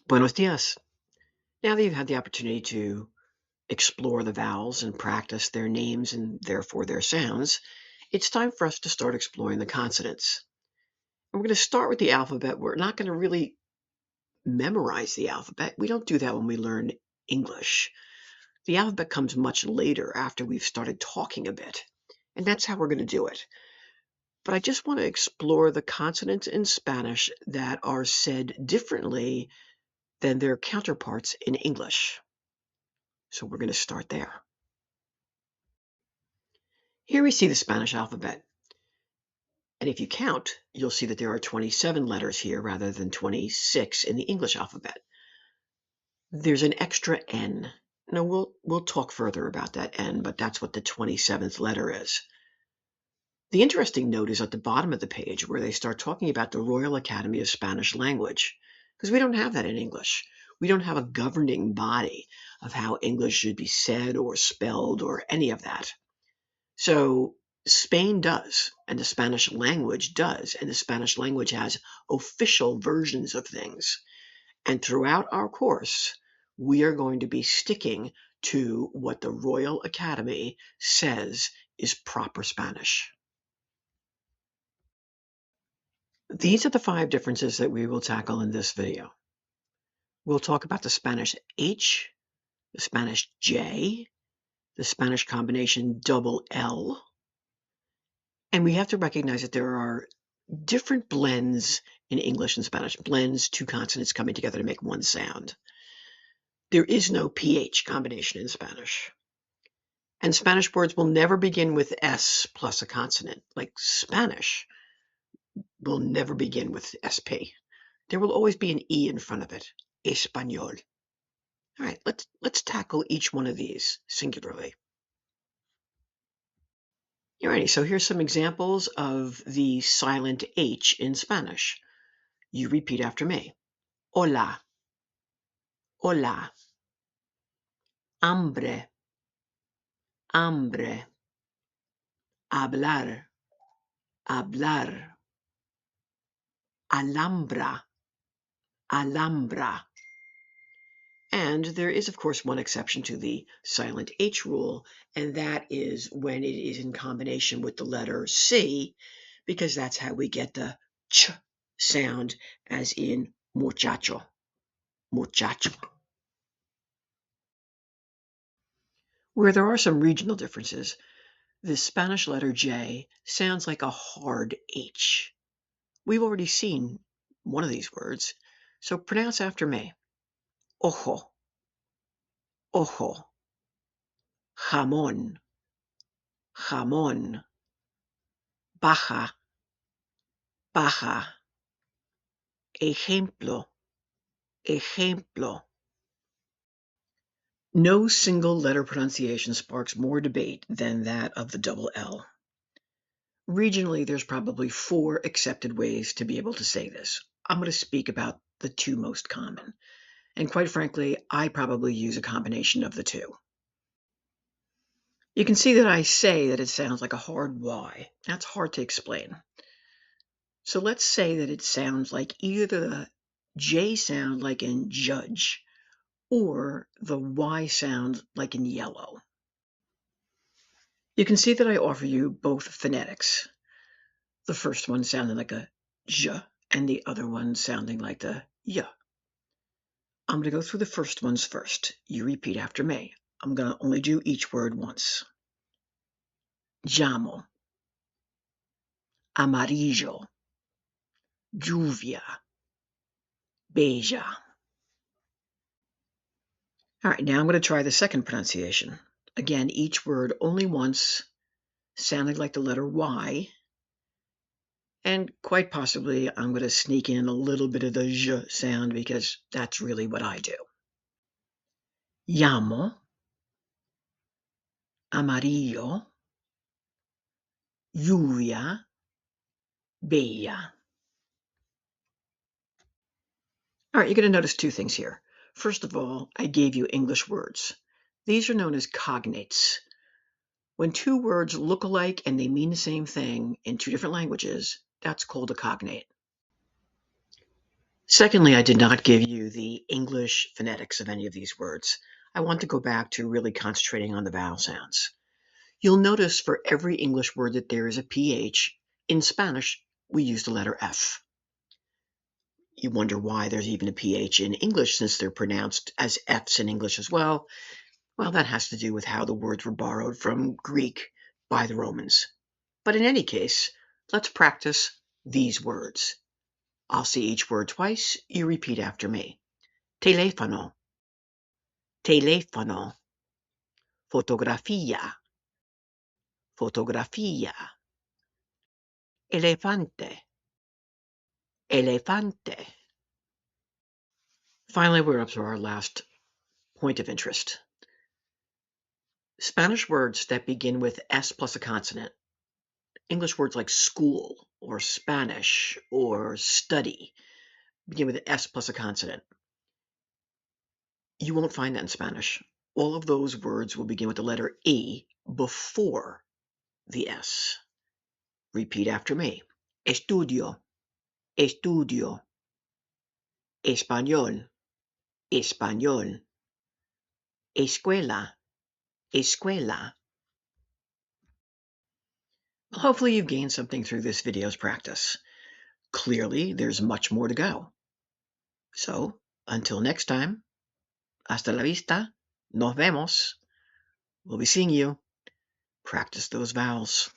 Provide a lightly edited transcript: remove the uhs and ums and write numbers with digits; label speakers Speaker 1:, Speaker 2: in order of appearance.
Speaker 1: Buenos dias. Now that you've had the opportunity to explore the vowels and practice their names and therefore their sounds, it's time for us to start exploring the consonants. And we're going to start with the alphabet. We're not going to really memorize the alphabet. We don't do that when we learn English. The alphabet comes much later after we've started talking a bit. And that's how we're going to do it. But I just want to explore the consonants in Spanish that are said differently than their counterparts in English. So we're going to start there. Here we see the Spanish alphabet. And if you count, you'll see that there are 27 letters here rather than 26 in the English alphabet. There's an extra N. Now we'll talk further about that N, but that's what the 27th letter is. The interesting note is at the bottom of the page where they start talking about the Royal Academy of Spanish Language, because we don't have that in English. We don't have a governing body of how English should be said or spelled or any of that. So Spain does, and the Spanish language does, and the Spanish language has official versions of things. And throughout our course, we are going to be sticking to what the Royal Academy says is proper Spanish. These are the 5 differences that we will tackle in this video. We'll talk about the Spanish H, the Spanish J, the Spanish combination double L, and we have to recognize that there are different blends in English and Spanish, blends, 2 consonants coming together to make one sound. There is no PH combination in Spanish. And Spanish words will never begin with S plus a consonant, like Spanish will never begin with SP. There will always be an E in front of it, Español. All right, let's tackle each one of these singularly. Alrighty, so here's some examples of the silent H in Spanish. You repeat after me. Hola, hola. Hambre, hambre. Hablar, hablar. Alhambra, alhambra. And there is, of course, one exception to the silent H rule, and that is when it is in combination with the letter C, because that's how we get the ch sound, as in muchacho, muchacho. Where there are some regional differences, the Spanish letter J sounds like a hard H. We've already seen one of these words, so pronounce after me. Ojo, ojo. Jamón, jamón. Baja, baja. Ejemplo, ejemplo. No single letter pronunciation sparks more debate than that of the double L. Regionally, there's probably 4 accepted ways to be able to say this. I'm going to speak about the 2 most common. And quite frankly, I probably use a combination of the 2. You can see that I say that it sounds like a hard Y. That's hard to explain. So let's say that it sounds like either the J sound like in judge or the Y sound like in yellow. You can see that I offer you both phonetics. The first one sounding like a J and the other one sounding like the Y. I'm going to go through the first ones first. You repeat after me. I'm going to only do each word once. Llamo, amarillo, lluvia, bella. All right, now I'm going to try the second pronunciation. Again, each word only once, sounding like the letter Y. And quite possibly, I'm going to sneak in a little bit of the J sound because that's really what I do. Llamo, amarillo, lluvia, bella. All right, you're going to notice 2 things here. First of all, I gave you English words. These are known as cognates. When 2 words look alike and they mean the same thing in 2 different languages, that's called a cognate. Secondly, I did not give you the English phonetics of any of these words. I want to go back to really concentrating on the vowel sounds. You'll notice for every English word that there is a PH. In Spanish, we use the letter F. You wonder why there's even a PH in English since they're pronounced as Fs in English as well. Well, that has to do with how the words were borrowed from Greek by the Romans. But in any case, let's practice these words. I'll say each word twice. You repeat after me. Teléfono, teléfono. Fotografía, fotografía. Elefante, elefante. Finally, we're up to our last point of interest. Spanish words that begin with S plus a consonant. English words like school or Spanish or study begin with an S plus a consonant. You won't find that in Spanish. All of those words will begin with the letter E before the S. Repeat after me. Estudio, estudio. Español, español. Escuela, escuela. Well, hopefully you've gained something through this video's practice. Clearly, there's much more to go. So, until next time, hasta la vista, nos vemos. We'll be seeing you. Practice those vowels.